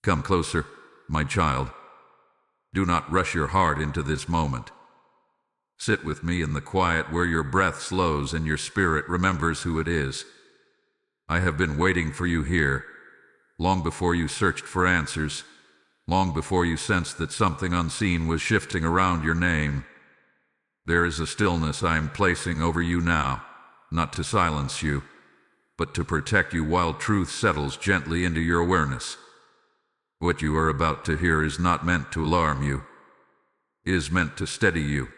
Come closer, my child. Do not rush your heart into this moment. Sit with me in the quiet where your breath slows and your spirit remembers who it is. I have been waiting for you here, long before you searched for answers, long before you sensed that something unseen was shifting around your name. There is a stillness I am placing over you now, not to silence you, but to protect you while truth settles gently into your awareness. What you are about to hear is not meant to alarm you. It is meant to steady you.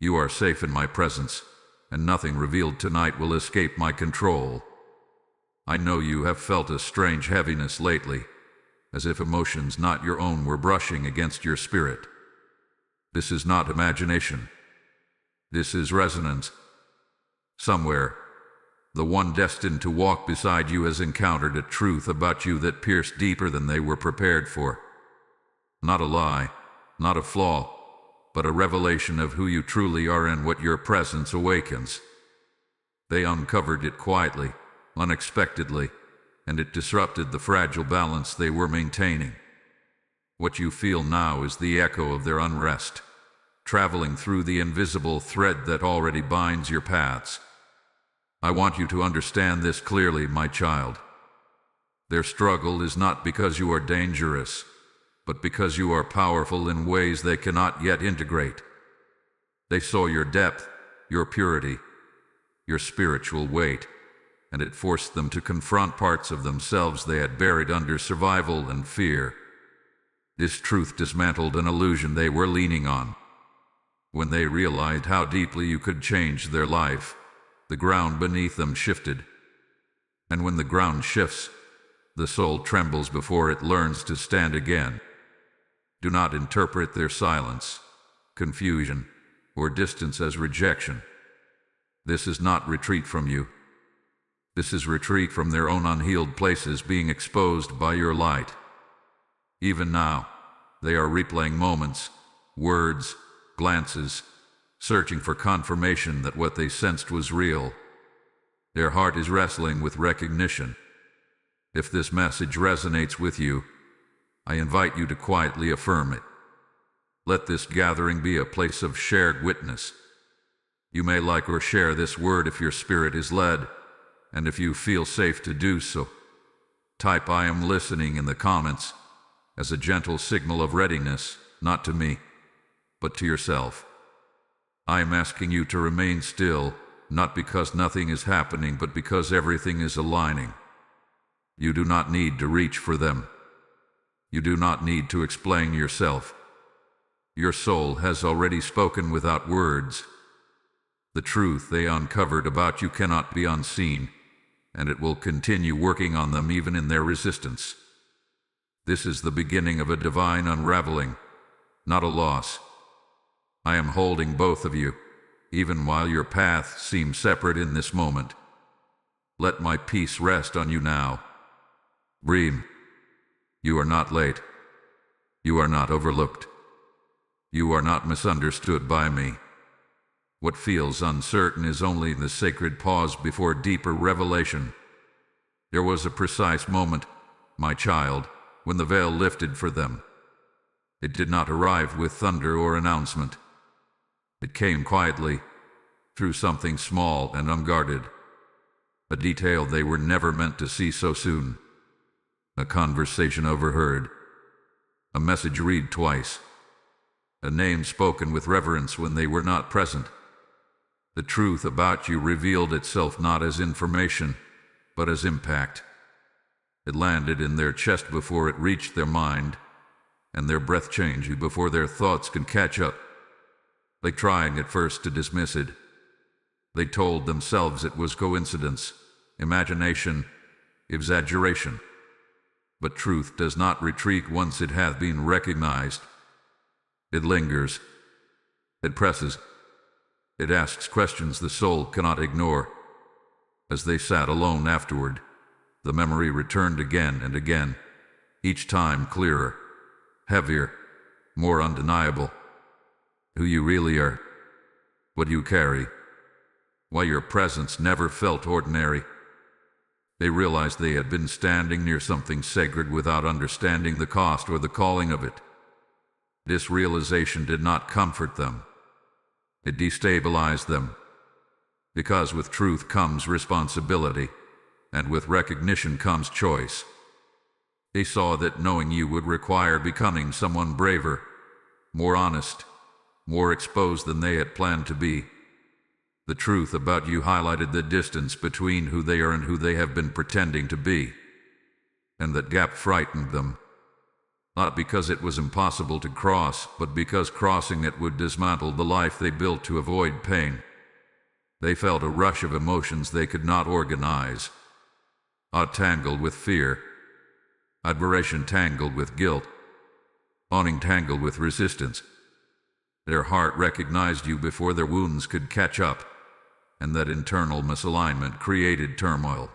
You are safe in my presence, and nothing revealed tonight will escape my control. I know you have felt a strange heaviness lately, as if emotions not your own were brushing against your spirit. This is not imagination. This is resonance. Somewhere, the one destined to walk beside you has encountered a truth about you that pierced deeper than they were prepared for. Not a lie, not a flaw, but a revelation of who you truly are and what your presence awakens. They uncovered it quietly, unexpectedly, and it disrupted the fragile balance they were maintaining. What you feel now is the echo of their unrest, traveling through the invisible thread that already binds your paths. I want you to understand this clearly, my child. Their struggle is not because you are dangerous, but because you are powerful in ways they cannot yet integrate. They saw your depth, your purity, your spiritual weight, and it forced them to confront parts of themselves they had buried under survival and fear. This truth dismantled an illusion they were leaning on. When they realized how deeply you could change their life, the ground beneath them shifted. And when the ground shifts, the soul trembles before it learns to stand again. Do not interpret their silence, confusion, or distance as rejection. This is not retreat from you. This is retreat from their own unhealed places being exposed by your light. Even now, they are replaying moments, words, glances, searching for confirmation that what they sensed was real. Their heart is wrestling with recognition. If this message resonates with you, I invite you to quietly affirm it. Let this gathering be a place of shared witness. You may like or share this word if your spirit is led, and if you feel safe to do so. Type "I am listening" in the comments as a gentle signal of readiness, not to me, but to yourself. I am asking you to remain still, not because nothing is happening, but because everything is aligning. You do not need to reach for them. You do not need to explain yourself. Your soul has already spoken without words. The truth they uncovered about you cannot be unseen, and it will continue working on them even in their resistance. This is the beginning of a divine unraveling, not a loss. I am holding both of you, even while your paths seem separate in this moment. Let my peace rest on you now. Breathe. You are not late. You are not overlooked. You are not misunderstood by me. What feels uncertain is only the sacred pause before deeper revelation. There was a precise moment, my child, when the veil lifted for them. It did not arrive with thunder or announcement. It came quietly, through something small and unguarded. A detail they were never meant to see so soon. A conversation overheard. A message read twice. A name spoken with reverence when they were not present. The truth about you revealed itself not as information, but as impact. It landed in their chest before it reached their mind, and their breath changed before their thoughts could catch up. They tried at first to dismiss it. They told themselves it was coincidence, imagination, exaggeration. But truth does not retreat once it hath been recognized. It lingers. It presses. It asks questions the soul cannot ignore. As they sat alone afterward, the memory returned again and again, each time clearer, heavier, more undeniable. Who you really are, what you carry, why your presence never felt ordinary. They realized they had been standing near something sacred without understanding the cost or the calling of it. This realization did not comfort them. It destabilized them. Because with truth comes responsibility, and with recognition comes choice. They saw that knowing you would require becoming someone braver, more honest, more exposed than they had planned to be. The truth about you highlighted the distance between who they are and who they have been pretending to be. And that gap frightened them. Not because it was impossible to cross, but because crossing it would dismantle the life they built to avoid pain. They felt a rush of emotions they could not organize. Awe tangled with fear. Admiration tangled with guilt. Longing tangled with resistance. Their heart recognized you before their wounds could catch up, and that internal misalignment created turmoil.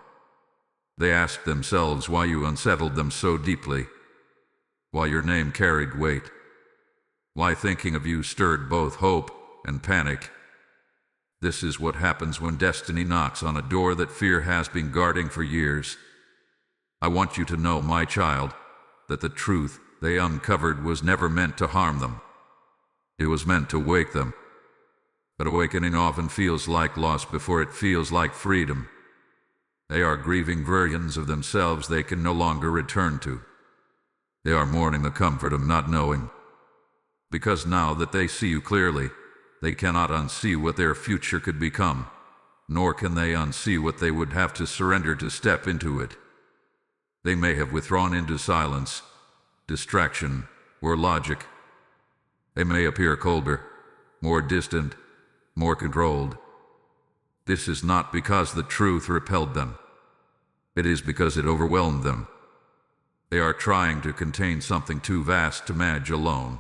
They asked themselves why you unsettled them so deeply, why your name carried weight, why thinking of you stirred both hope and panic. This is what happens when destiny knocks on a door that fear has been guarding for years. I want you to know, my child, that the truth they uncovered was never meant to harm them. It was meant to wake them. But awakening often feels like loss before it feels like freedom. They are grieving versions of themselves they can no longer return to. They are mourning the comfort of not knowing. Because now that they see you clearly, they cannot unsee what their future could become, nor can they unsee what they would have to surrender to step into it. They may have withdrawn into silence, distraction, or logic. They may appear colder, more distant, more controlled. This is not because the truth repelled them. It is because it overwhelmed them. They are trying to contain something too vast to manage alone.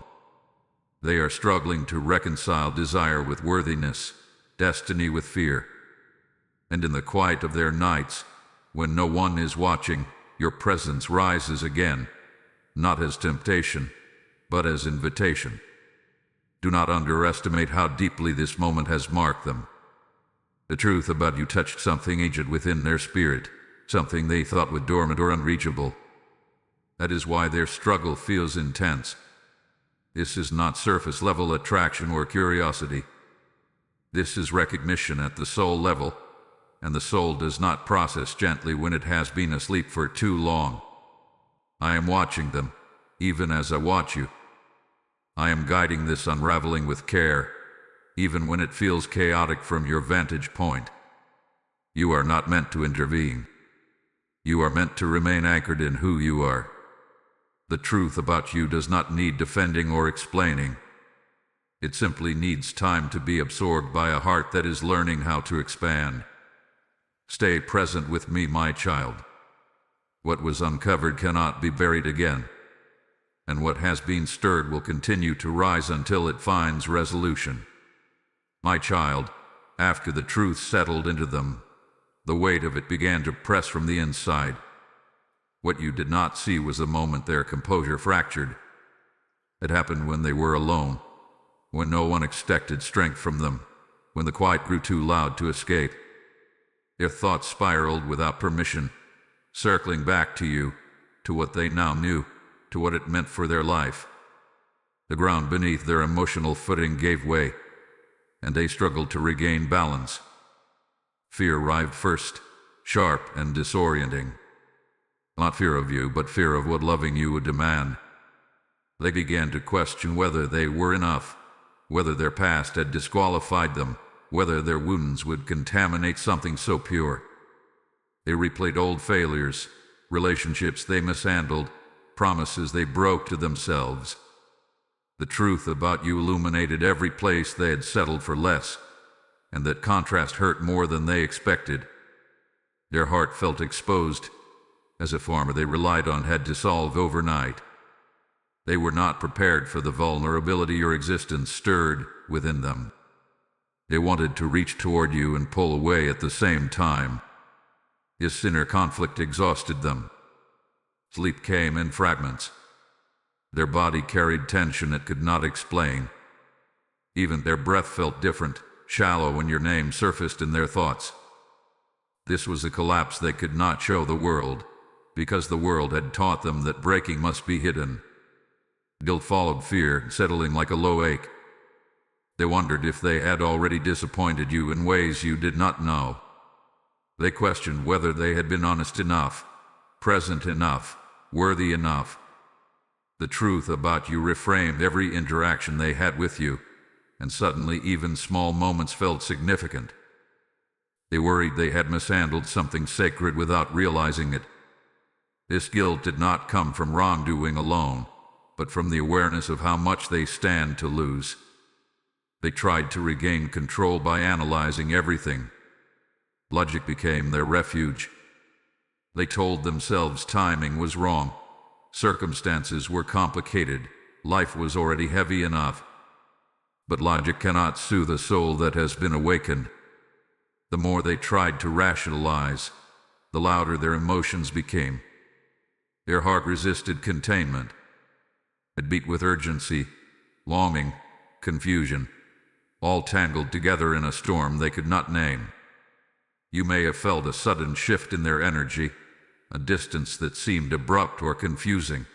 They are struggling to reconcile desire with worthiness, destiny with fear. And in the quiet of their nights, when no one is watching, your presence rises again, not as temptation, but as invitation. Do not underestimate how deeply this moment has marked them. The truth about you touched something ancient within their spirit, something they thought was dormant or unreachable. That is why their struggle feels intense. This is not surface-level attraction or curiosity. This is recognition at the soul level, and the soul does not process gently when it has been asleep for too long. I am watching them, even as I watch you. I am guiding this unraveling with care, even when it feels chaotic from your vantage point. You are not meant to intervene. You are meant to remain anchored in who you are. The truth about you does not need defending or explaining. It simply needs time to be absorbed by a heart that is learning how to expand. Stay present with me, my child. What was uncovered cannot be buried again, and what has been stirred will continue to rise until it finds resolution. My child, after the truth settled into them, the weight of it began to press from the inside. What you did not see was the moment their composure fractured. It happened when they were alone, when no one expected strength from them, when the quiet grew too loud to escape. Their thoughts spiraled without permission, circling back to you, to what they now knew, to what it meant for their life. The ground beneath their emotional footing gave way, and they struggled to regain balance. Fear arrived first, sharp and disorienting. Not fear of you, but fear of what loving you would demand. They began to question whether they were enough, whether their past had disqualified them, whether their wounds would contaminate something so pure. They replayed old failures, relationships they mishandled, promises they broke to themselves. The truth about you illuminated every place they had settled for less, and that contrast hurt more than they expected. Their heart felt exposed, as a farmer they relied on had dissolved overnight. They were not prepared for the vulnerability your existence stirred within them. They wanted to reach toward you and pull away at the same time. This inner conflict exhausted them. Sleep came in fragments. Their body carried tension it could not explain. Even their breath felt different, shallow when your name surfaced in their thoughts. This was a collapse they could not show the world, because the world had taught them that breaking must be hidden. Guilt followed fear, settling like a low ache. They wondered if they had already disappointed you in ways you did not know. They questioned whether they had been honest enough, present enough, worthy enough. The truth about you reframed every interaction they had with you, and suddenly even small moments felt significant. They worried they had mishandled something sacred without realizing it. This guilt did not come from wrongdoing alone, but from the awareness of how much they stand to lose. They tried to regain control by analyzing everything. Logic became their refuge. They told themselves timing was wrong, circumstances were complicated, life was already heavy enough. But logic cannot soothe a soul that has been awakened. The more they tried to rationalize, the louder their emotions became. Their heart resisted containment. It beat with urgency, longing, confusion, all tangled together in a storm they could not name. You may have felt a sudden shift in their energy, a distance that seemed abrupt or confusing.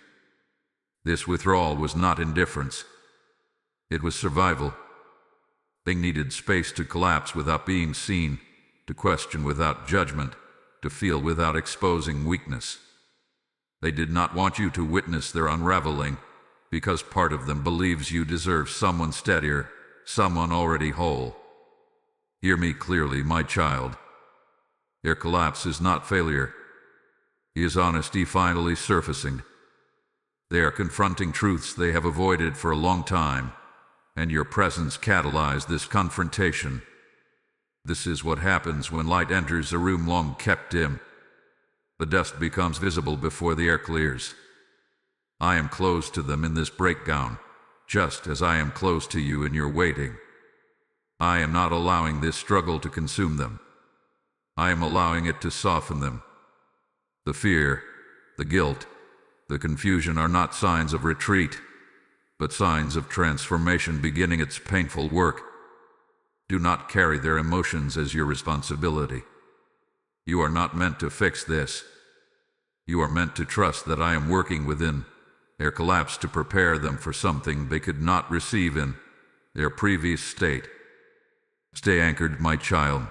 This withdrawal was not indifference. It was survival. They needed space to collapse without being seen, to question without judgment, to feel without exposing weakness. They did not want you to witness their unraveling, because part of them believes you deserve someone steadier, someone already whole. Hear me clearly, my child. Their collapse is not failure. It is honesty finally surfacing. They are confronting truths they have avoided for a long time, and your presence catalyzed this confrontation. This is what happens when light enters a room long kept dim. The dust becomes visible before the air clears. I am close to them in this breakdown, just as I am close to you in your waiting. I am not allowing this struggle to consume them. I am allowing it to soften them. The fear, the guilt, the confusion are not signs of retreat, but signs of transformation beginning its painful work. Do not carry their emotions as your responsibility. You are not meant to fix this. You are meant to trust that I am working within their collapse to prepare them for something they could not receive in their previous state. Stay anchored, my child.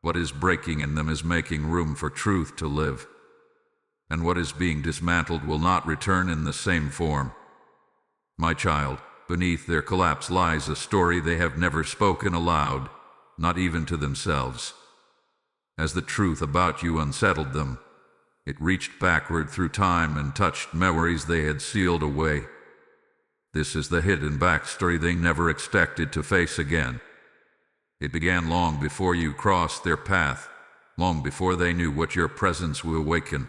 What is breaking in them is making room for truth to live, and what is being dismantled will not return in the same form. My child, beneath their collapse lies a story they have never spoken aloud, not even to themselves. As the truth about you unsettled them, it reached backward through time and touched memories they had sealed away. This is the hidden backstory they never expected to face again. It began long before you crossed their path, long before they knew what your presence would awaken.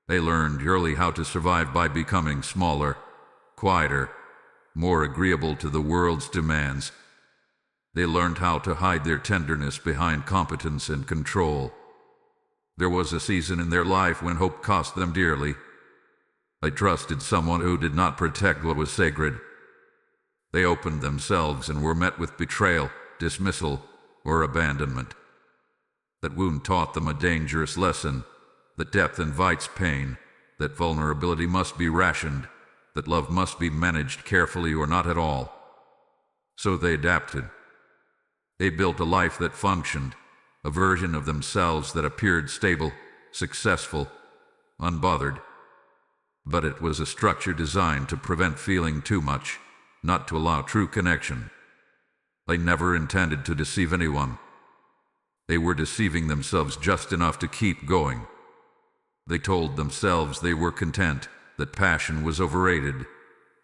They learned early how to survive by becoming smaller, quieter, more agreeable to the world's demands. They learned how to hide their tenderness behind competence and control. There was a season in their life when hope cost them dearly. They trusted someone who did not protect what was sacred. They opened themselves and were met with betrayal, dismissal, or abandonment. That wound taught them a dangerous lesson, that depth invites pain, that vulnerability must be rationed, that love must be managed carefully or not at all. So they adapted. They built a life that functioned, a version of themselves that appeared stable, successful, unbothered. But it was a structure designed to prevent feeling too much, not to allow true connection. They never intended to deceive anyone. They were deceiving themselves just enough to keep going. They told themselves they were content, that passion was overrated,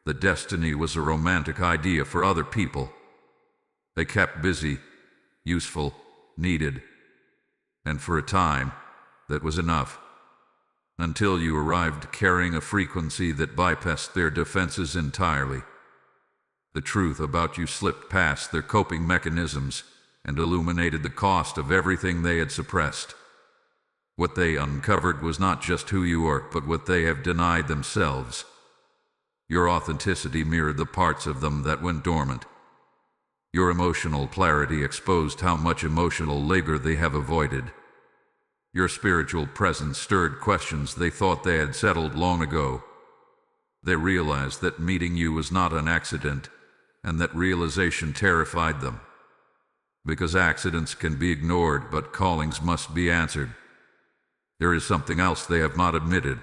that destiny was a romantic idea for other people. They kept busy, useful, needed, and for a time, that was enough. Until you arrived carrying a frequency that bypassed their defenses entirely. The truth about you slipped past their coping mechanisms and illuminated the cost of everything they had suppressed. What they uncovered was not just who you are, but what they have denied themselves. Your authenticity mirrored the parts of them that went dormant. Your emotional clarity exposed how much emotional labor they have avoided, Your spiritual presence stirred questions they thought they had settled long ago. They realized that meeting you was not an accident, and that realization terrified them. Because accidents can be ignored, but callings must be answered. There is something else they have not admitted.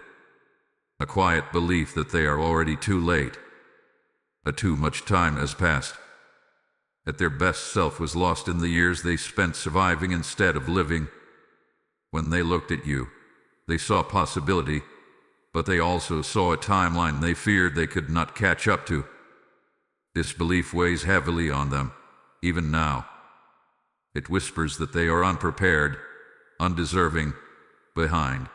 A quiet belief that they are already too late. Too much time has passed. That their best self was lost in the years they spent surviving instead of living. When they looked at you, they saw possibility, but they also saw a timeline they feared they could not catch up to. This belief weighs heavily on them, even now. It whispers that they are unprepared, undeserving, behind.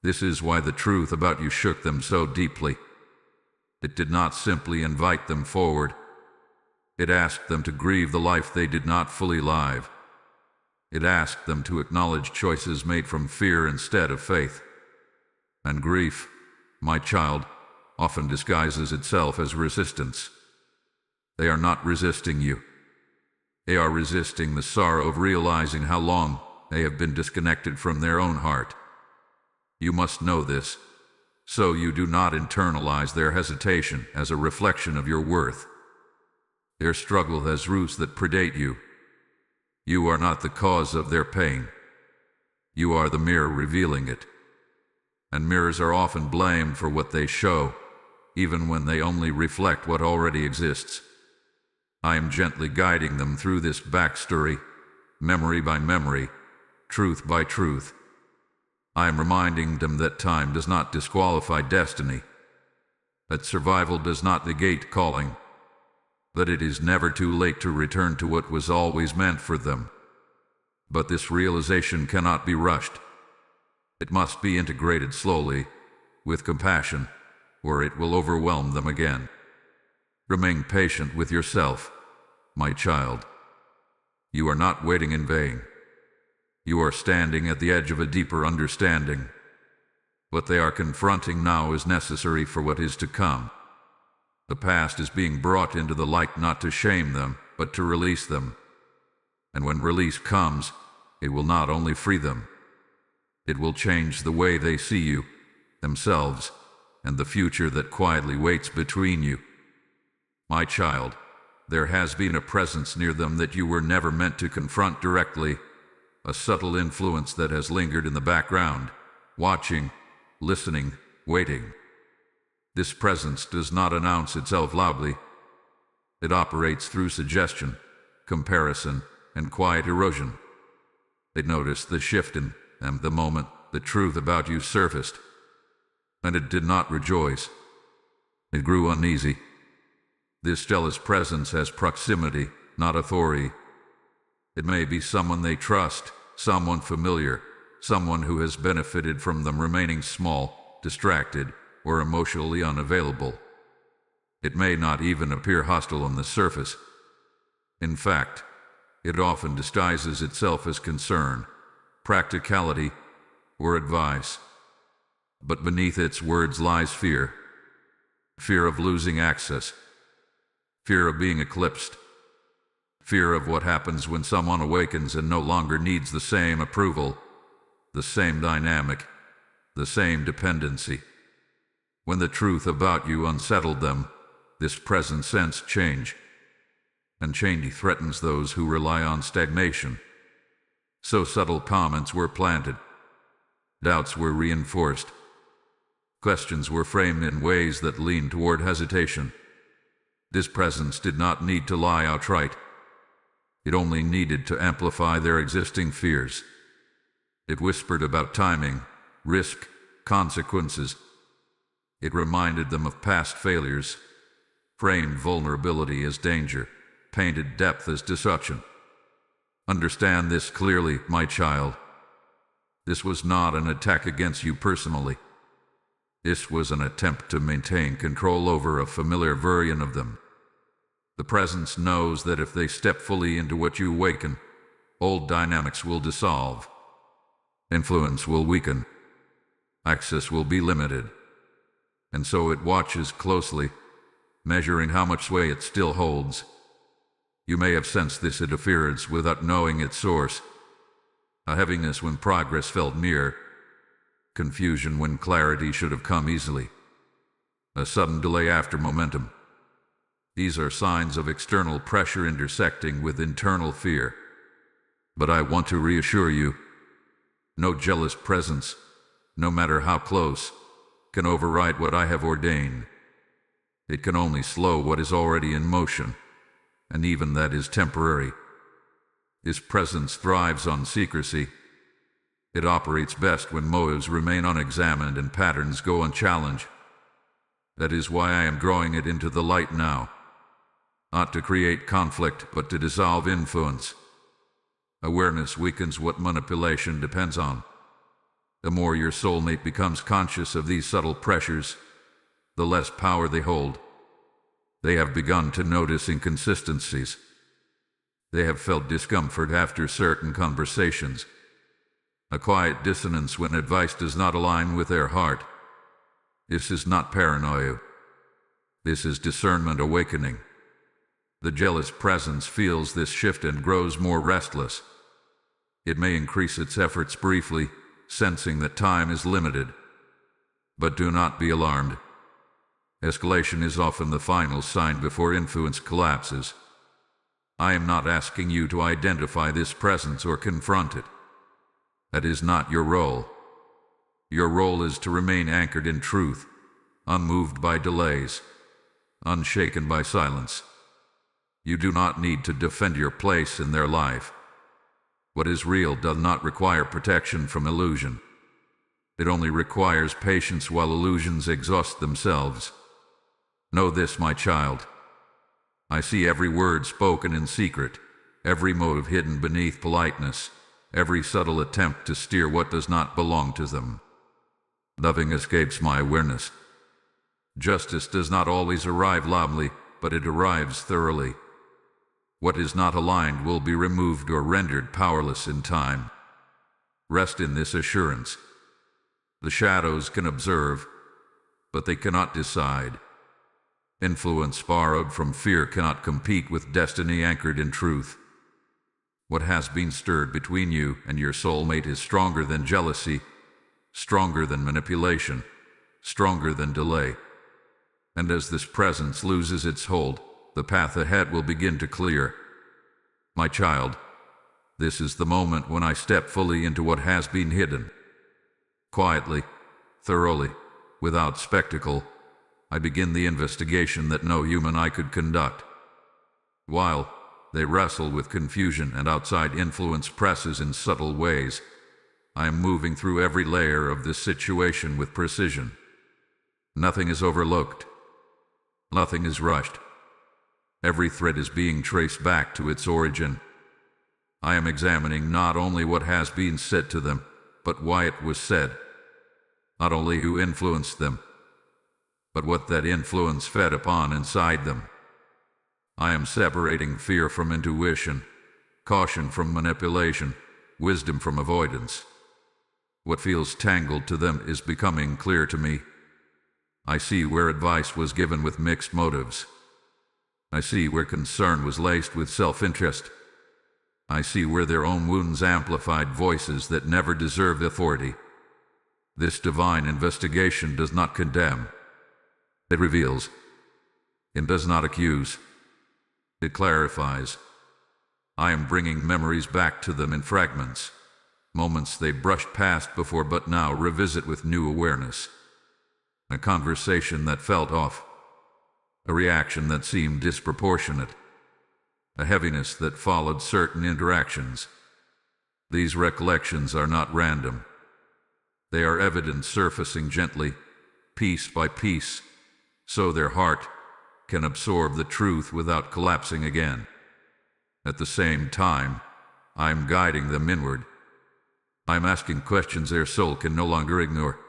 This is why the truth about you shook them so deeply. It did not simply invite them forward. It asked them to grieve the life they did not fully live. It asked them to acknowledge choices made from fear instead of faith. And grief, my child, often disguises itself as resistance. They are not resisting you. They are resisting the sorrow of realizing how long they have been disconnected from their own heart. You must know this, so you do not internalize their hesitation as a reflection of your worth. Their struggle has roots that predate you. You are not the cause of their pain. You are the mirror revealing it. And mirrors are often blamed for what they show, even when they only reflect what already exists. I am gently guiding them through this backstory, memory by memory, truth by truth. I am reminding them that time does not disqualify destiny, that survival does not negate calling, that it is never too late to return to what was always meant for them. But this realization cannot be rushed. It must be integrated slowly, with compassion, or it will overwhelm them again. Remain patient with yourself, my child. You are not waiting in vain. You are standing at the edge of a deeper understanding. What they are confronting now is necessary for what is to come. The past is being brought into the light not to shame them, but to release them. And when release comes, it will not only free them, it will change the way they see you, themselves, and the future that quietly waits between you. My child, there has been a presence near them that you were never meant to confront directly, a subtle influence that has lingered in the background, watching, listening, waiting. This presence does not announce itself loudly. It operates through suggestion, comparison, and quiet erosion. They noticed the shift in them the moment the truth about you surfaced, and it did not rejoice. It grew uneasy. This jealous presence has proximity, not authority. It may be someone they trust, someone familiar, someone who has benefited from them remaining small, distracted, or emotionally unavailable. It may not even appear hostile on the surface. In fact, it often disguises itself as concern, practicality, or advice. But beneath its words lies fear. Fear of losing access. Fear of being eclipsed. Fear of what happens when someone awakens and no longer needs the same approval, the same dynamic, the same dependency. When the truth about you unsettled them, this presence sensed change. And change threatens those who rely on stagnation. So subtle comments were planted. Doubts were reinforced. Questions were framed in ways that leaned toward hesitation. This presence did not need to lie outright. It only needed to amplify their existing fears. It whispered about timing, risk, consequences. It reminded them of past failures, framed vulnerability as danger, painted depth as deception. Understand this clearly, my child. This was not an attack against you personally. This was an attempt to maintain control over a familiar version of them. The presence knows that if they step fully into what you awaken, old dynamics will dissolve. Influence will weaken. Access will be limited. And so it watches closely, measuring how much sway it still holds. You may have sensed this interference without knowing its source. a heaviness when progress felt near, confusion when clarity should have come easily, a sudden delay after momentum. These are signs of external pressure intersecting with internal fear. But I want to reassure you, no jealous presence, no matter how close, can override what I have ordained. It can only slow what is already in motion, and even that is temporary. His presence thrives on secrecy. It operates best when motives remain unexamined and patterns go unchallenged. That is why I am drawing it into the light now. Not to create conflict, but to dissolve influence. Awareness weakens what manipulation depends on. The more your soulmate becomes conscious of these subtle pressures, the less power they hold. They have begun to notice inconsistencies. They have felt discomfort after certain conversations. A quiet dissonance when advice does not align with their heart. This is not paranoia. This is discernment awakening. The jealous presence feels this shift and grows more restless. It may increase its efforts briefly, sensing that time is limited. But do not be alarmed. Escalation is often the final sign before influence collapses. I am not asking you to identify this presence or confront it. That is not your role. Your role is to remain anchored in truth, unmoved by delays, unshaken by silence. You do not need to defend your place in their life. What is real does not require protection from illusion. It only requires patience while illusions exhaust themselves. Know this, my child. I see every word spoken in secret, every motive hidden beneath politeness, every subtle attempt to steer what does not belong to them. Nothing escapes my awareness. Justice does not always arrive loudly, but it arrives thoroughly. What is not aligned will be removed or rendered powerless in time. Rest in this assurance. The shadows can observe, but they cannot decide. Influence borrowed from fear cannot compete with destiny anchored in truth. What has been stirred between you and your soulmate is stronger than jealousy, stronger than manipulation, stronger than delay. And as this presence loses its hold, the path ahead will begin to clear. My child, this is the moment when I step fully into what has been hidden. Quietly, thoroughly, without spectacle, I begin the investigation that no human eye could conduct. While they wrestle with confusion and outside influence presses in subtle ways, I am moving through every layer of this situation with precision. Nothing is overlooked. Nothing is rushed. Every thread is being traced back to its origin. I am examining not only what has been said to them, but why it was said. Not only who influenced them, but what that influence fed upon inside them. I am separating fear from intuition, caution from manipulation, wisdom from avoidance. What feels tangled to them is becoming clear to me. I see where advice was given with mixed motives. I see where concern was laced with self-interest. I see where their own wounds amplified voices that never deserved authority. This divine investigation does not condemn. It reveals. It does not accuse. It clarifies. I am bringing memories back to them in fragments, moments they brushed past before but now revisit with new awareness. A conversation that felt off. A reaction that seemed disproportionate. A heaviness that followed certain interactions. These recollections are not random. They are evidence surfacing gently, piece by piece, so their heart can absorb the truth without collapsing again. At the same time, I am guiding them inward. I am asking questions their soul can no longer ignore.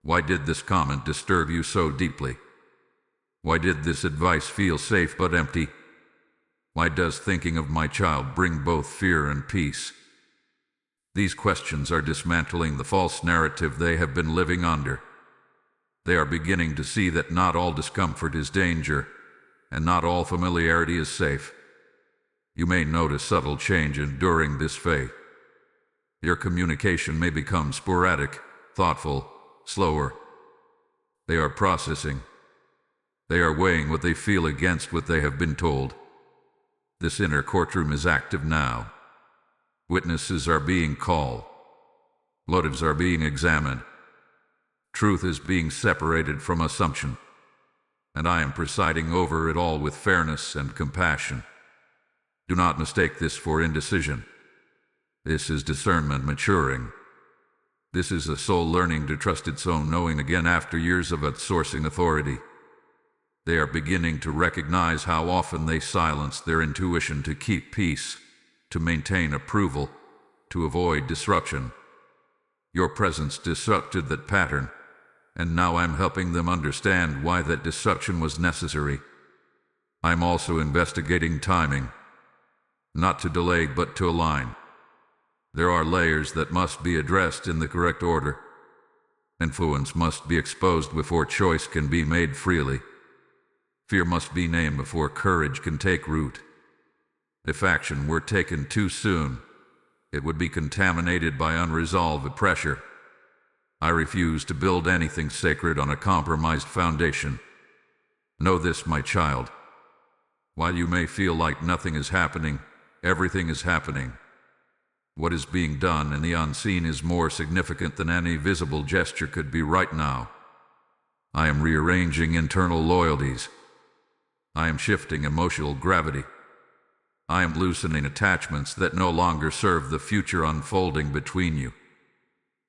Why did this comment disturb you so deeply? Why did this advice feel safe but empty? Why does thinking of my child bring both fear and peace? These questions are dismantling the false narrative they have been living under. They are beginning to see that not all discomfort is danger, and not all familiarity is safe. You may notice subtle change during this phase. Your communication may become sporadic, thoughtful, slower. They are processing. They are weighing what they feel against what they have been told. This inner courtroom is active now. Witnesses are being called. Motives are being examined. Truth is being separated from assumption. And I am presiding over it all with fairness and compassion. Do not mistake this for indecision. This is discernment maturing. This is a soul learning to trust its own knowing again after years of outsourcing authority. They are beginning to recognize how often they silence their intuition to keep peace, to maintain approval, to avoid disruption. Your presence disrupted that pattern, and now I'm helping them understand why that disruption was necessary. I'm also investigating timing, not to delay but to align. There are layers that must be addressed in the correct order. Influence must be exposed before choice can be made freely. Fear must be named before courage can take root. If action were taken too soon, it would be contaminated by unresolved pressure. I refuse to build anything sacred on a compromised foundation. Know this, my child. While you may feel like nothing is happening, everything is happening. What is being done in the unseen is more significant than any visible gesture could be right now. I am rearranging internal loyalties. I am shifting emotional gravity. I am loosening attachments that no longer serve the future unfolding between you.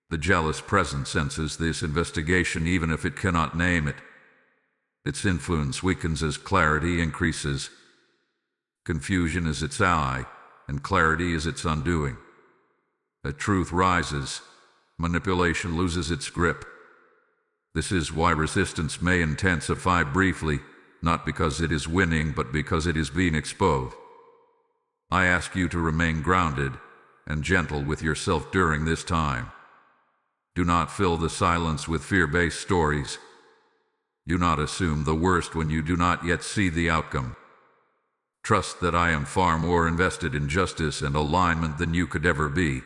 The jealous present senses this investigation even if it cannot name it. Its influence weakens as clarity increases. Confusion is its ally, and clarity is its undoing. As truth rises, manipulation loses its grip. This is why resistance may intensify briefly, not because it is winning, but because it is being exposed. I ask you to remain grounded and gentle with yourself during this time. Do not fill the silence with fear-based stories. Do not assume the worst when you do not yet see the outcome. Trust that I am far more invested in justice and alignment than you could ever be.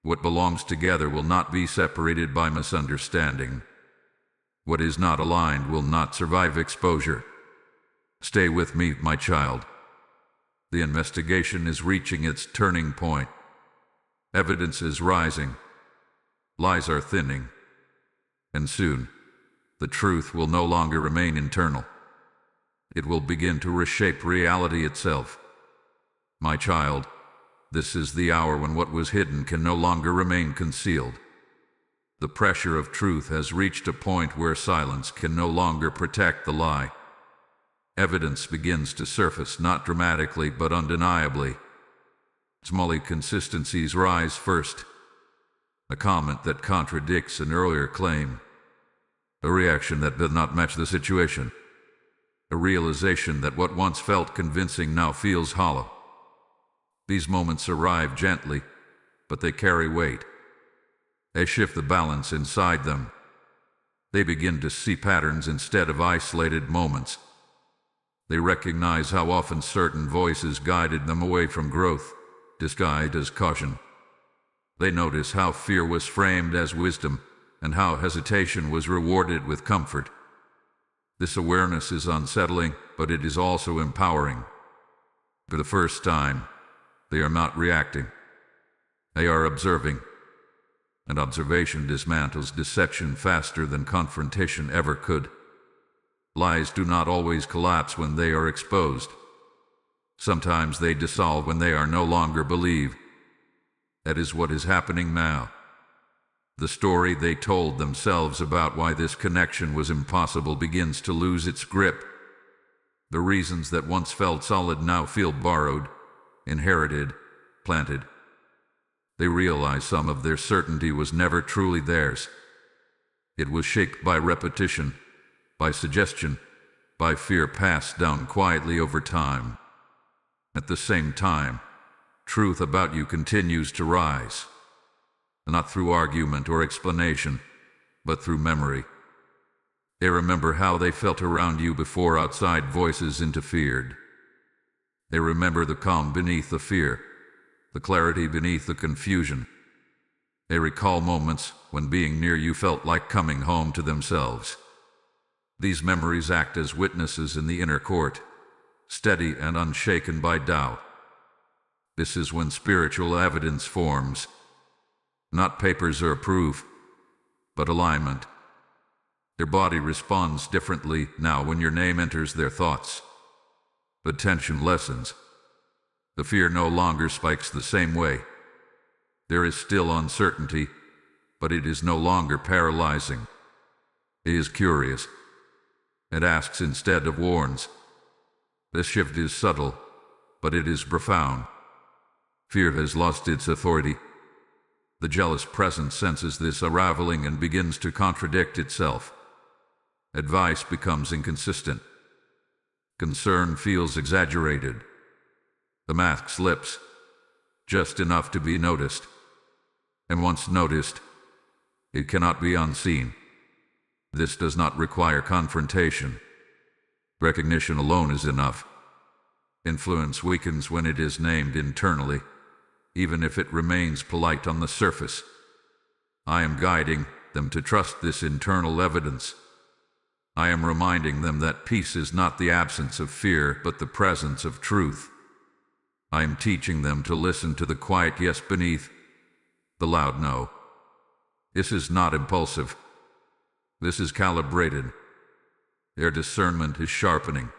What belongs together will not be separated by misunderstanding. What is not aligned will not survive exposure. Stay with me, my child. The investigation is reaching its turning point. Evidence is rising. Lies are thinning. And soon, the truth will no longer remain internal. It will begin to reshape reality itself. My child, this is the hour when what was hidden can no longer remain concealed. The pressure of truth has reached a point where silence can no longer protect the lie. Evidence begins to surface not dramatically but undeniably. Small inconsistencies rise first. A comment that contradicts an earlier claim. A reaction that did not match the situation. A realization that what once felt convincing now feels hollow. These moments arrive gently, but they carry weight. They shift the balance inside them. They begin to see patterns instead of isolated moments. They recognize how often certain voices guided them away from growth, disguised as caution. They notice how fear was framed as wisdom, and how hesitation was rewarded with comfort. This awareness is unsettling, but it is also empowering. For the first time, they are not reacting. They are observing. And observation dismantles deception faster than confrontation ever could. Lies do not always collapse when they are exposed. Sometimes they dissolve when they are no longer believed. That is what is happening now. The story they told themselves about why this connection was impossible begins to lose its grip. The reasons that once felt solid now feel borrowed, inherited, planted. They realize some of their certainty was never truly theirs. It was shaped by repetition, by suggestion, by fear passed down quietly over time. At the same time, truth about you continues to rise. Not through argument or explanation, but through memory. They remember how they felt around you before outside voices interfered. They remember the calm beneath the fear, the clarity beneath the confusion. They recall moments when being near you felt like coming home to themselves. These memories act as witnesses in the inner court, steady and unshaken by doubt. This is when spiritual evidence forms. Not papers or proof, but alignment. Their body responds differently now when your name enters their thoughts. The tension lessens. The fear no longer spikes the same way. There is still uncertainty, but it is no longer paralyzing. It is curious. It asks instead of warns. This shift is subtle, but it is profound. Fear has lost its authority. The jealous presence senses this unraveling and begins to contradict itself. Advice becomes inconsistent. Concern feels exaggerated. The mask slips, just enough to be noticed. And once noticed, it cannot be unseen. This does not require confrontation. Recognition alone is enough. Influence weakens when it is named internally, even if it remains polite on the surface. I am guiding them to trust this internal evidence. I am reminding them that peace is not the absence of fear, but the presence of truth. I am teaching them to listen to the quiet yes beneath the loud no. This is not impulsive. This is calibrated. Their discernment is sharpening.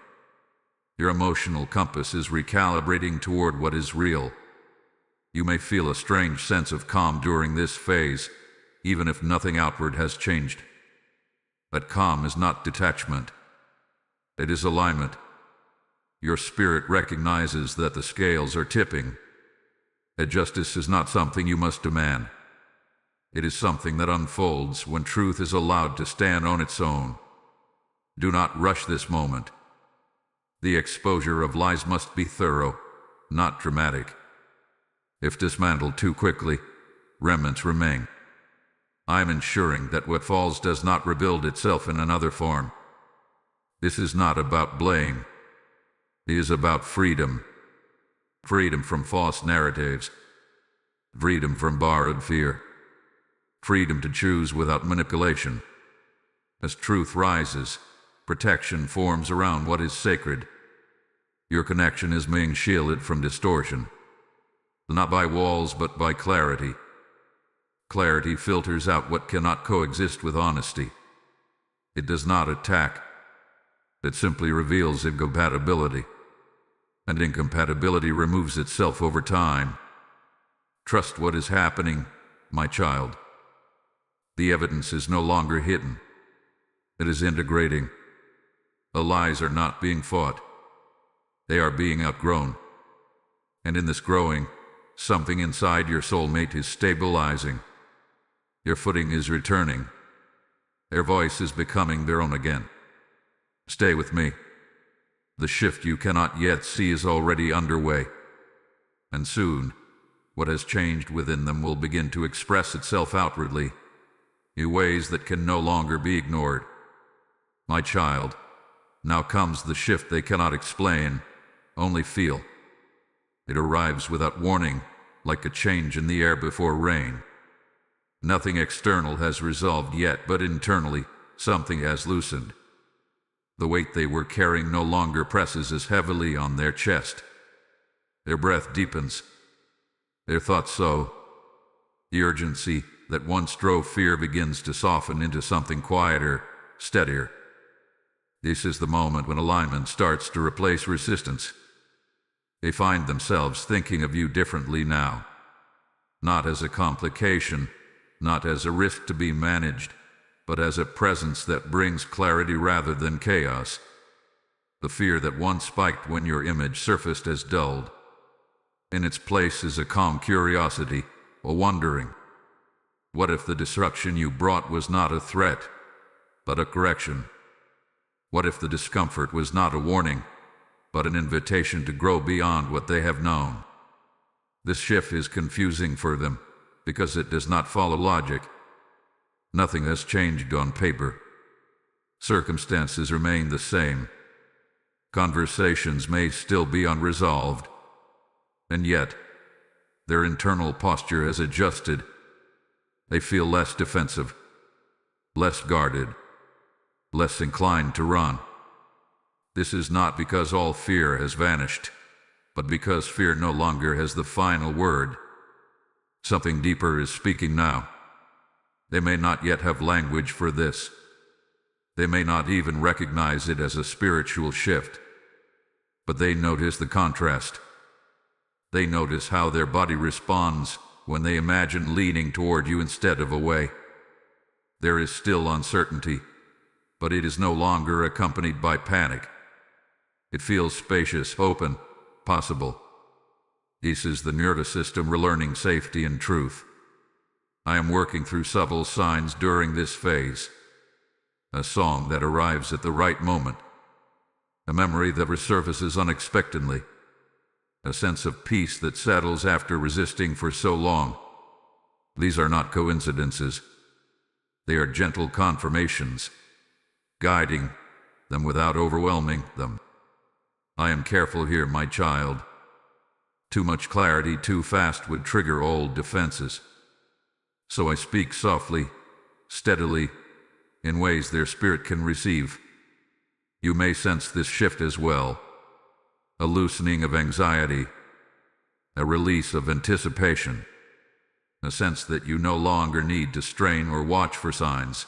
Your emotional compass is recalibrating toward what is real. You may feel a strange sense of calm during this phase, even if nothing outward has changed. But calm is not detachment. It is alignment. Your spirit recognizes that the scales are tipping. That justice is not something you must demand. It is something that unfolds when truth is allowed to stand on its own. Do not rush this moment. The exposure of lies must be thorough, not dramatic. If dismantled too quickly, remnants remain. I am ensuring that what falls does not rebuild itself in another form. This is not about blame. It is about freedom. Freedom from false narratives. Freedom from borrowed fear. Freedom to choose without manipulation. As truth rises, protection forms around what is sacred. Your connection is being shielded from distortion. Not by walls, but by clarity. Clarity filters out what cannot coexist with honesty. It does not attack. It simply reveals incompatibility. And incompatibility removes itself over time. Trust what is happening, my child. The evidence is no longer hidden. It is integrating. The lies are not being fought. They are being outgrown. And in this growing, something inside your soulmate is stabilizing. Your footing is returning. Their voice is becoming their own again. Stay with me. The shift you cannot yet see is already underway. And soon, what has changed within them will begin to express itself outwardly, in ways that can no longer be ignored. My child, now comes the shift they cannot explain, only feel. It arrives without warning, like a change in the air before rain. Nothing external has resolved yet, but internally, something has loosened. The weight they were carrying no longer presses as heavily on their chest. Their breath deepens. Their thoughts sow. The urgency that once drove fear begins to soften into something quieter, steadier. This is the moment when alignment starts to replace resistance. They find themselves thinking of you differently now. Not as a complication, not as a risk to be managed, but as a presence that brings clarity rather than chaos. The fear that once spiked when your image surfaced has dulled. In its place is a calm curiosity, a wondering. What if the disruption you brought was not a threat, but a correction? What if the discomfort was not a warning, but an invitation to grow beyond what they have known? This shift is confusing for them, because it does not follow logic. Nothing has changed on paper. Circumstances remain the same. Conversations may still be unresolved. And yet, Their internal posture has adjusted. They feel less defensive, less guarded, less inclined to run. This is not because all fear has vanished, but because fear no longer has the final word. Something deeper is speaking now. They may not yet have language for this. They may not even recognize it as a spiritual shift, but they notice the contrast. They notice how their body responds when they imagine leaning toward you instead of away. There is still uncertainty, but it is no longer accompanied by panic. It feels spacious, open, possible. This is the nervous system relearning safety and truth. I am working through subtle signs during this phase. A song that arrives at the right moment. A memory that resurfaces unexpectedly. A sense of peace that settles after resisting for so long. These are not coincidences. They are gentle confirmations, guiding them without overwhelming them. I am careful here, my child. Too much clarity too fast would trigger old defenses. So I speak softly, steadily, in ways their spirit can receive. You may sense this shift as well. A loosening of anxiety, a release of anticipation, a sense that you no longer need to strain or watch for signs.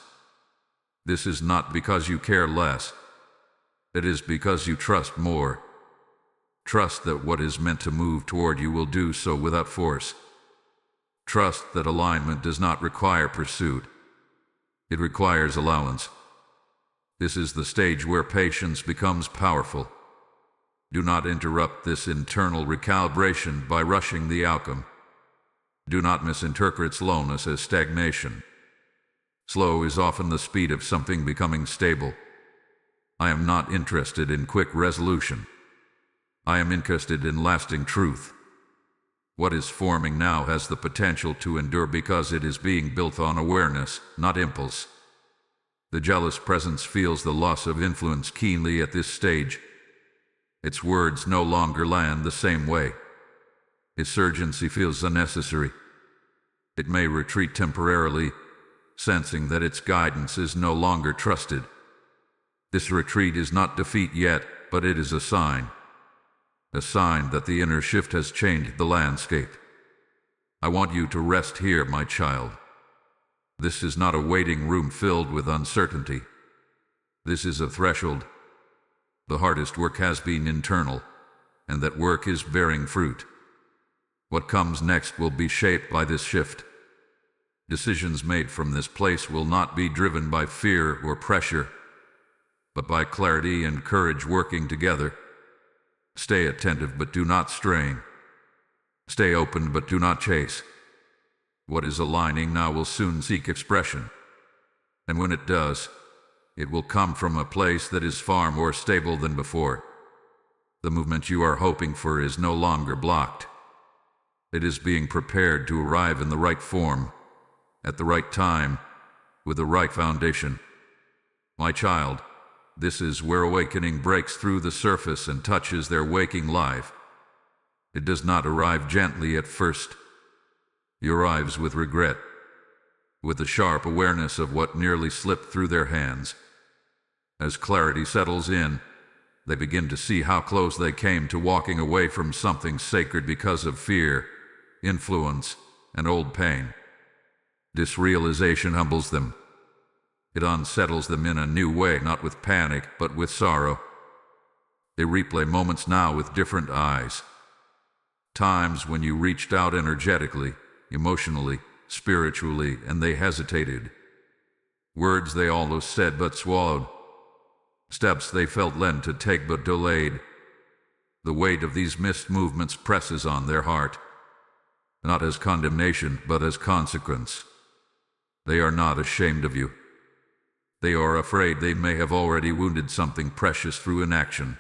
This is not because you care less. It is because you trust more. Trust that what is meant to move toward you will do so without force. Trust that alignment does not require pursuit. It requires allowance. This is the stage where patience becomes powerful. Do not interrupt this internal recalibration by rushing the outcome. Do not misinterpret slowness as stagnation. Slow is often the speed of something becoming stable. I am not interested in quick resolution. I am interested in lasting truth. What is forming now has the potential to endure because it is being built on awareness, not impulse. The jealous presence feels the loss of influence keenly at this stage. Its words no longer land the same way. Its urgency feels unnecessary. It may retreat temporarily, sensing that its guidance is no longer trusted. This retreat is not defeat yet, but it is a sign that the inner shift has changed the landscape. I want you to rest here, my child. This is not a waiting room filled with uncertainty. This is a threshold. The hardest work has been internal, and that work is bearing fruit. What comes next will be shaped by this shift. Decisions made from this place will not be driven by fear or pressure, but by clarity and courage working together. Stay attentive, but do not strain. Stay open, but do not chase. What is aligning now will soon seek expression. And when it does, it will come from a place that is far more stable than before. The movement you are hoping for is no longer blocked. It is being prepared to arrive in the right form, at the right time, with the right foundation. My child, this is where awakening breaks through the surface and touches their waking life. It does not arrive gently at first. It arrives with regret, with the sharp awareness of what nearly slipped through their hands. As clarity settles in, they begin to see how close they came to walking away from something sacred because of fear, influence, and old pain. This realization humbles them. It unsettles them in a new way, not with panic, but with sorrow. They replay moments now with different eyes. Times when you reached out energetically, emotionally, spiritually, and they hesitated. Words they almost said but swallowed. Steps they felt led to take but delayed. The weight of these missed movements presses on their heart, not as condemnation, but as consequence. They are not ashamed of you. They are afraid they may have already wounded something precious through inaction.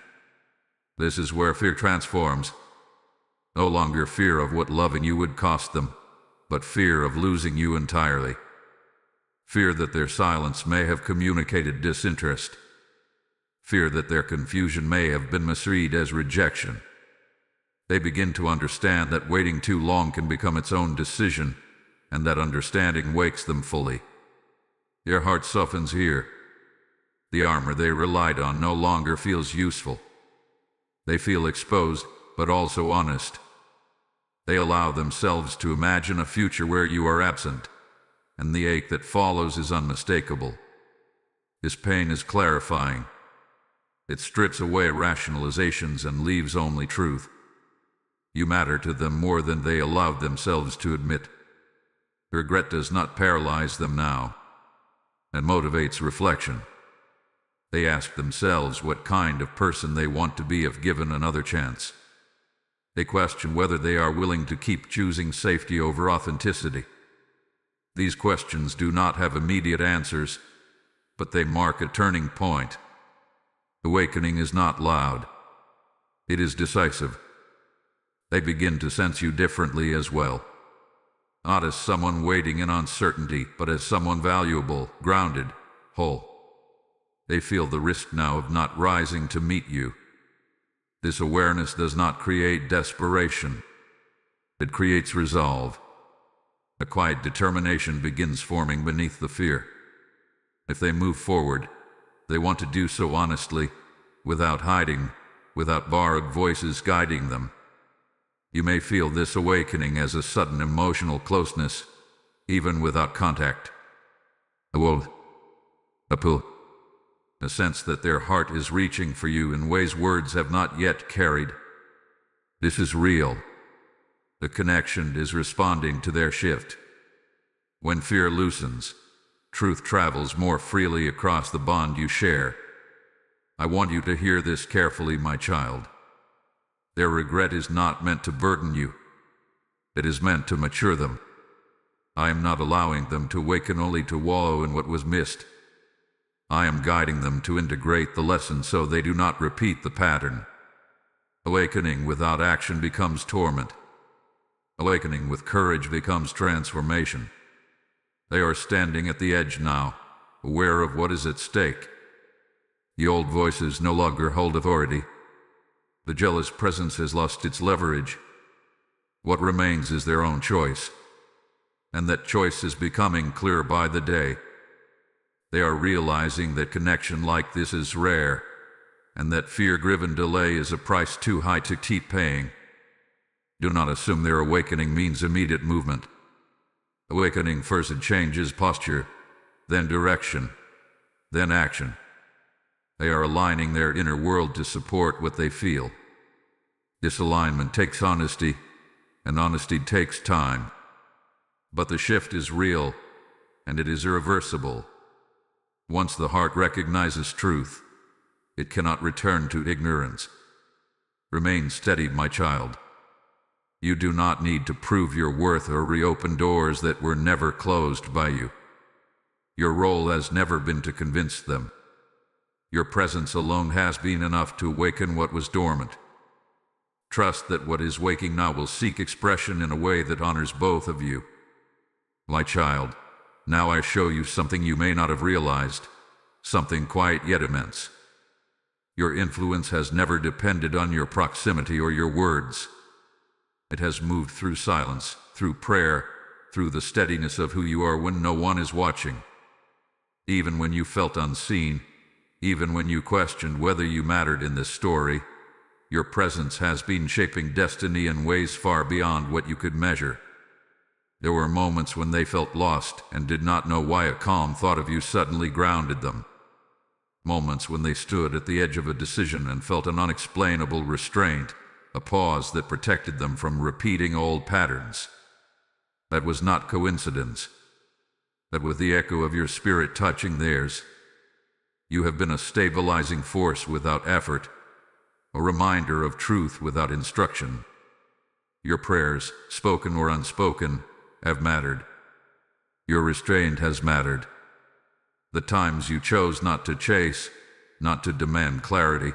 This is where fear transforms. No longer fear of what loving you would cost them, but fear of losing you entirely. Fear that their silence may have communicated disinterest. Fear that their confusion may have been misread as rejection. They begin to understand that waiting too long can become its own decision, and that understanding wakes them fully. Their heart softens here. The armor they relied on no longer feels useful. They feel exposed, but also honest. They allow themselves to imagine a future where you are absent, and the ache that follows is unmistakable. This pain is clarifying. It strips away rationalizations and leaves only truth. You matter to them more than they allowed themselves to admit. Regret does not paralyze them now. It motivates reflection. They ask themselves what kind of person they want to be if given another chance. They question whether they are willing to keep choosing safety over authenticity. These questions do not have immediate answers, but they mark a turning point. Awakening is not loud. It is decisive. They begin to sense you differently as well. Not as someone waiting in uncertainty, but as someone valuable, grounded, whole. They feel the risk now of not rising to meet you. This awareness does not create desperation. It creates resolve. A quiet determination begins forming beneath the fear. If they move forward, they want to do so honestly, without hiding, without borrowed voices guiding them. You may feel this awakening as a sudden emotional closeness, even without contact. A pull. A sense that their heart is reaching for you in ways words have not yet carried. This is real. The connection is responding to their shift. When fear loosens, truth travels more freely across the bond you share. I want you to hear this carefully, my child. Their regret is not meant to burden you. It is meant to mature them. I am not allowing them to awaken only to wallow in what was missed. I am guiding them to integrate the lesson so they do not repeat the pattern. Awakening without action becomes torment. Awakening with courage becomes transformation. They are standing at the edge now, aware of what is at stake. The old voices no longer hold authority. The jealous presence has lost its leverage. What remains is their own choice, and that choice is becoming clearer by the day. They are realizing that connection like this is rare, and that fear-driven delay is a price too high to keep paying. Do not assume their awakening means immediate movement. Awakening first changes posture, then direction, then action. They are aligning their inner world to support what they feel. This alignment takes honesty, and honesty takes time. But the shift is real, and it is irreversible. Once the heart recognizes truth, it cannot return to ignorance. Remain steady, my child. You do not need to prove your worth or reopen doors that were never closed by you. Your role has never been to convince them. Your presence alone has been enough to awaken what was dormant. Trust that what is waking now will seek expression in a way that honors both of you. My child, now I show you something you may not have realized, something quiet yet immense. Your influence has never depended on your proximity or your words. It has moved through silence, through prayer, through the steadiness of who you are when no one is watching. Even when you felt unseen, even when you questioned whether you mattered in this story, your presence has been shaping destiny in ways far beyond what you could measure. There were moments when they felt lost and did not know why a calm thought of you suddenly grounded them. Moments when they stood at the edge of a decision and felt an unexplainable restraint, a pause that protected them from repeating old patterns. That was not coincidence. That was the echo of your spirit touching theirs. You have been a stabilizing force without effort, a reminder of truth without instruction. Your prayers, spoken or unspoken, have mattered. Your restraint has mattered. The times you chose not to chase, not to demand clarity,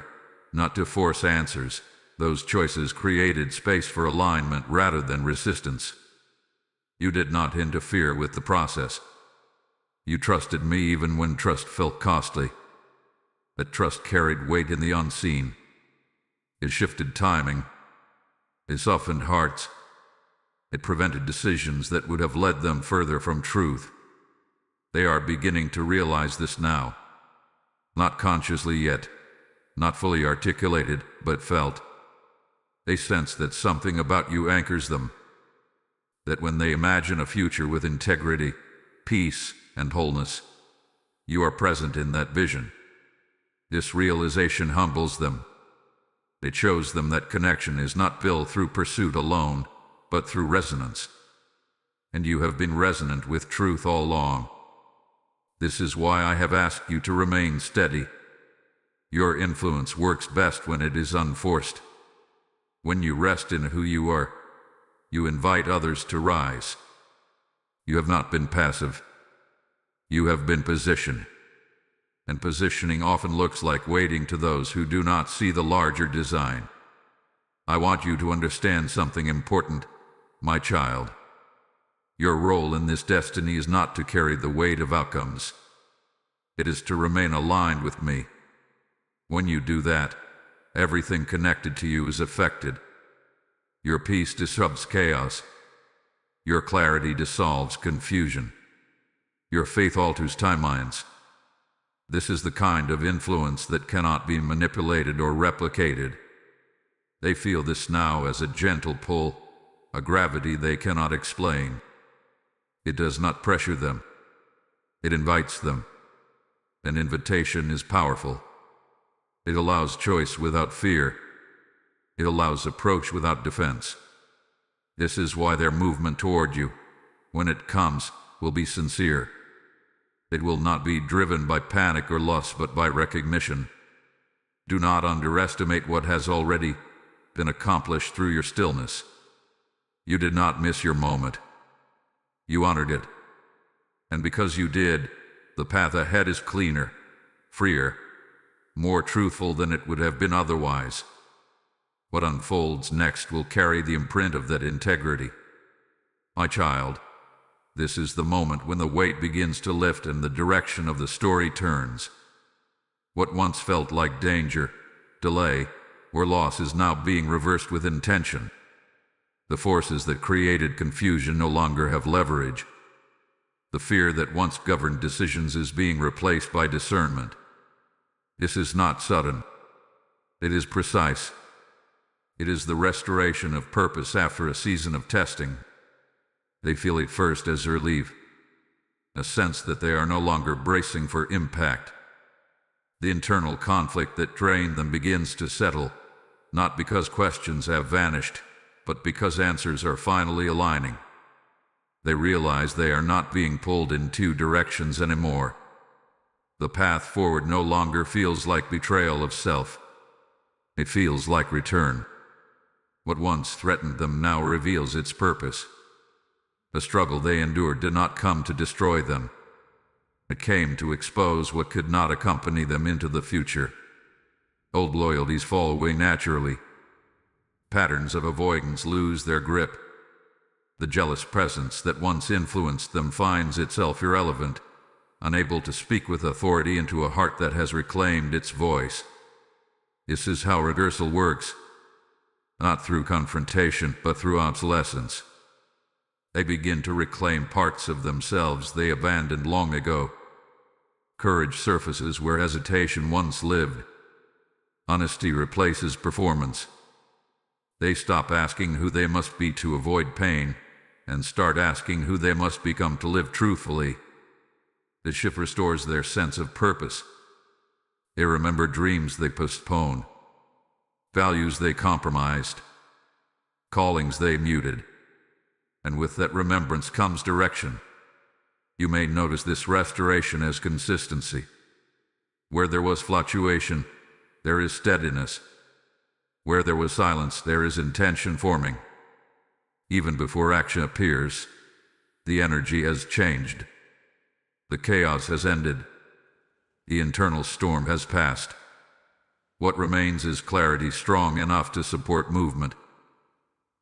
not to force answers, those choices created space for alignment rather than resistance. You did not interfere with the process. You trusted me even when trust felt costly. That trust carried weight in the unseen. It shifted timing. It softened hearts. It prevented decisions that would have led them further from truth. They are beginning to realize this now. Not consciously yet, not fully articulated, but felt. They sense that something about you anchors them. That when they imagine a future with integrity, peace, and wholeness, you are present in that vision. This realization humbles them. It shows them that connection is not built through pursuit alone, but through resonance. And you have been resonant with truth all along. This is why I have asked you to remain steady. Your influence works best when it is unforced. When you rest in who you are, you invite others to rise. You have not been passive. You have been positioned. And positioning often looks like waiting to those who do not see the larger design. I want you to understand something important, my child. Your role in this destiny is not to carry the weight of outcomes. It is to remain aligned with me. When you do that, everything connected to you is affected. Your peace disrupts chaos. Your clarity dissolves confusion. Your faith alters timelines. This is the kind of influence that cannot be manipulated or replicated. They feel this now as a gentle pull, a gravity they cannot explain. It does not pressure them. It invites them. An invitation is powerful. It allows choice without fear. It allows approach without defense. This is why their movement toward you, when it comes, will be sincere. It will not be driven by panic or lust, but by recognition. Do not underestimate what has already been accomplished through your stillness. You did not miss your moment. You honored it. And because you did, the path ahead is cleaner, freer, more truthful than it would have been otherwise. What unfolds next will carry the imprint of that integrity. My child, this is the moment when the weight begins to lift and the direction of the story turns. What once felt like danger, delay, or loss is now being reversed with intention. The forces that created confusion no longer have leverage. The fear that once governed decisions is being replaced by discernment. This is not sudden. It is precise. It is the restoration of purpose after a season of testing. They feel it first as relief, a sense that they are no longer bracing for impact. The internal conflict that drained them begins to settle, not because questions have vanished, but because answers are finally aligning. They realize they are not being pulled in two directions anymore. The path forward no longer feels like betrayal of self. It feels like return. What once threatened them now reveals its purpose. The struggle they endured did not come to destroy them. It came to expose what could not accompany them into the future. Old loyalties fall away naturally. Patterns of avoidance lose their grip. The jealous presence that once influenced them finds itself irrelevant, unable to speak with authority into a heart that has reclaimed its voice. This is how reversal works, not through confrontation, but through obsolescence. They begin to reclaim parts of themselves they abandoned long ago. Courage surfaces where hesitation once lived. Honesty replaces performance. They stop asking who they must be to avoid pain, and start asking who they must become to live truthfully. The shift restores their sense of purpose. They remember dreams they postponed, values they compromised, callings they muted. And with that remembrance comes direction. You may notice this restoration as consistency. Where there was fluctuation, there is steadiness. Where there was silence, there is intention forming. Even before action appears, the energy has changed. The chaos has ended. The internal storm has passed. What remains is clarity strong enough to support movement.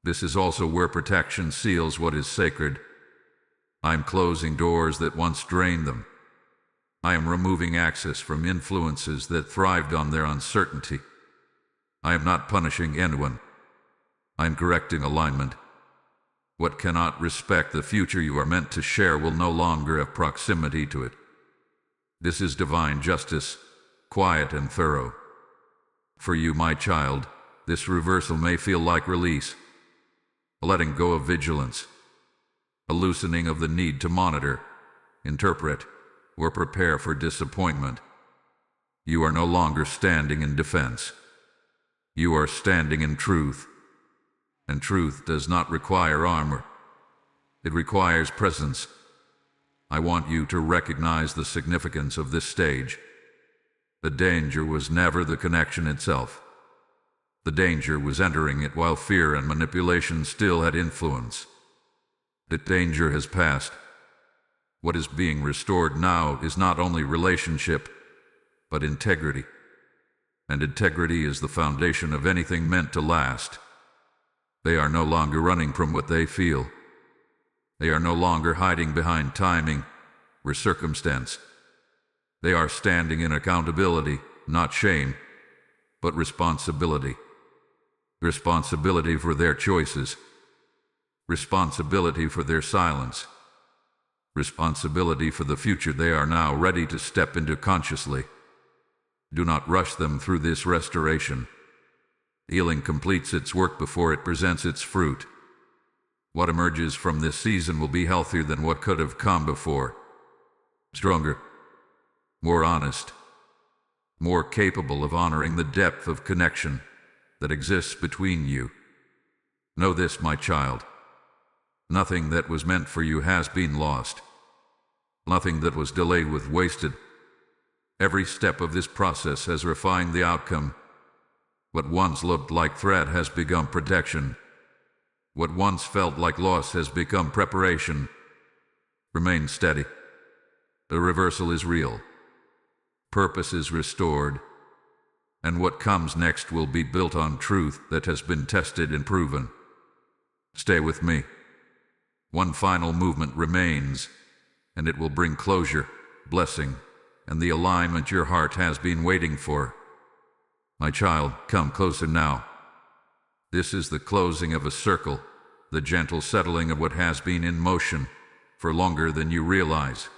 This is also where protection seals what is sacred. I am closing doors that once drained them. I am removing access from influences that thrived on their uncertainty. I am not punishing anyone. I'm correcting alignment. What cannot respect the future you are meant to share will no longer have proximity to it. This is divine justice, quiet and thorough. For you, my child, this reversal may feel like release, a letting go of vigilance, a loosening of the need to monitor, interpret, or prepare for disappointment. You are no longer standing in defense. You are standing in truth. And truth does not require armor. It requires presence. I want you to recognize the significance of this stage. The danger was never the connection itself. The danger was entering it while fear and manipulation still had influence. The danger has passed. What is being restored now is not only relationship, but integrity. And integrity is the foundation of anything meant to last. They are no longer running from what they feel. They are no longer hiding behind timing or circumstance. They are standing in accountability, not shame, but responsibility. Responsibility for their choices. Responsibility for their silence. Responsibility for the future they are now ready to step into consciously. Do not rush them through this restoration. Healing completes its work before it presents its fruit. What emerges from this season will be healthier than what could have come before. Stronger, more honest, more capable of honoring the depth of connection that exists between you. Know this, my child. Nothing that was meant for you has been lost. Nothing that was delayed was wasted. Every step of this process has refined the outcome. What once looked like threat has become protection. What once felt like loss has become preparation. Remain steady. The reversal is real. Purpose is restored. And what comes next will be built on truth that has been tested and proven. Stay with me. One final movement remains, and it will bring closure, blessing, and the alignment your heart has been waiting for. My child, come closer now. This is the closing of a circle, the gentle settling of what has been in motion for longer than you realize.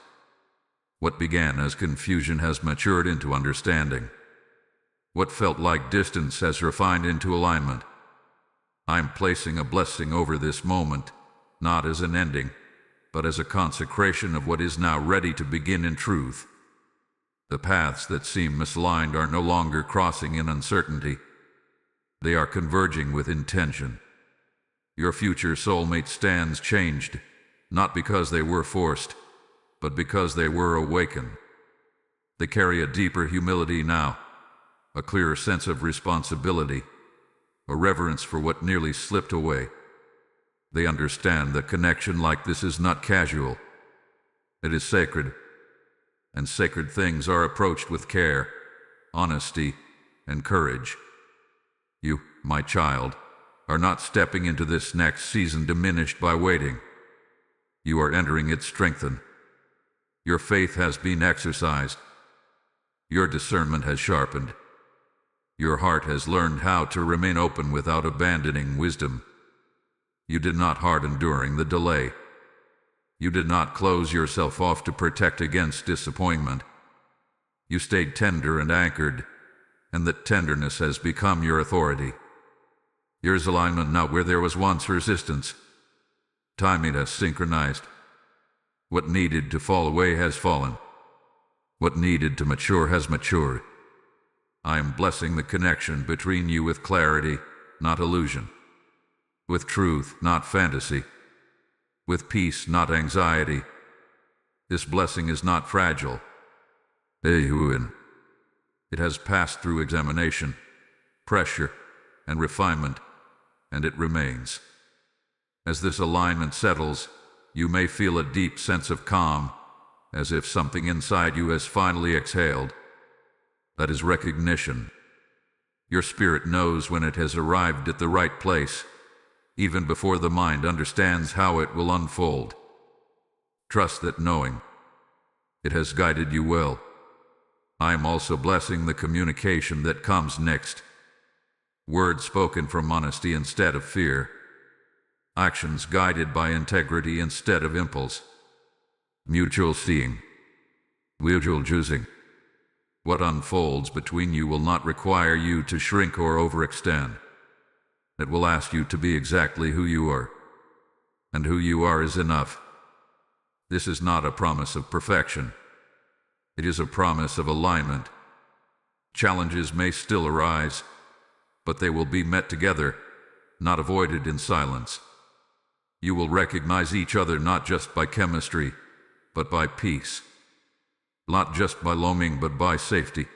What began as confusion has matured into understanding. What felt like distance has refined into alignment. I'm placing a blessing over this moment, not as an ending, but as a consecration of what is now ready to begin in truth. The paths that seem misaligned are no longer crossing in uncertainty. They are converging with intention. Your future soulmate stands changed, not because they were forced, but because they were awakened. They carry a deeper humility now, a clearer sense of responsibility, a reverence for what nearly slipped away. They understand that connection like this is not casual. It is sacred. And sacred things are approached with care, honesty, and courage. You, my child, are not stepping into this next season diminished by waiting. You are entering it strengthened. Your faith has been exercised. Your discernment has sharpened. Your heart has learned how to remain open without abandoning wisdom. You did not harden during the delay. You did not close yourself off to protect against disappointment. You stayed tender and anchored, and that tenderness has become your authority. There is alignment now where there was once resistance. Timing has synchronized. What needed to fall away has fallen. What needed to mature has matured. I am blessing the connection between you with clarity, not illusion. With truth, not fantasy. With peace, not anxiety. This blessing is not fragile. It has passed through examination, pressure, and refinement, and it remains. As this alignment settles, you may feel a deep sense of calm, as if something inside you has finally exhaled. That is recognition. Your spirit knows when it has arrived at the right place, even before the mind understands how it will unfold. Trust that knowing. It has guided you well. I am also blessing the communication that comes next. Words spoken from honesty instead of fear. Actions guided by integrity instead of impulse. Mutual seeing. Mutual choosing. What unfolds between you will not require you to shrink or overextend. It will ask you to be exactly who you are. And who you are is enough. This is not a promise of perfection. It is a promise of alignment. Challenges may still arise, but they will be met together, not avoided in silence. You will recognize each other not just by chemistry, but by peace. Not just by longing, but by safety.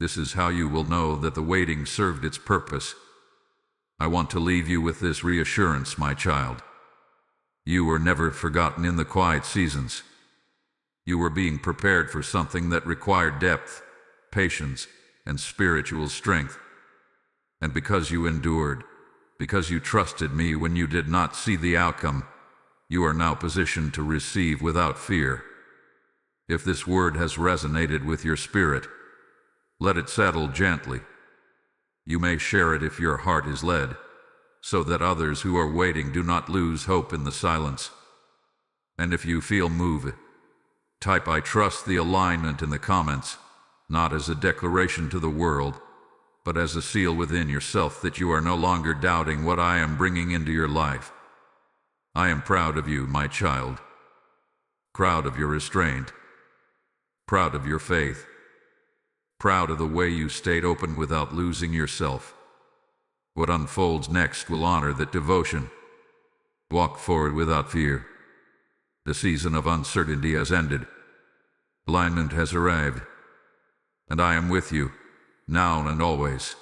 This is how you will know that the waiting served its purpose. I want to leave you with this reassurance, my child. You were never forgotten in the quiet seasons. You were being prepared for something that required depth, patience, and spiritual strength. And because you endured, because you trusted me when you did not see the outcome, you are now positioned to receive without fear. If this word has resonated with your spirit, let it settle gently. You may share it if your heart is led, so that others who are waiting do not lose hope in the silence. And if you feel moved, type "I trust" the alignment in the comments, not as a declaration to the world, but as a seal within yourself that you are no longer doubting what I am bringing into your life. I am proud of you, my child. Proud of your restraint. Proud of your faith. Proud of the way you stayed open without losing yourself. What unfolds next will honor that devotion. Walk forward without fear. The season of uncertainty has ended. Alignment has arrived. And I am with you, now and always.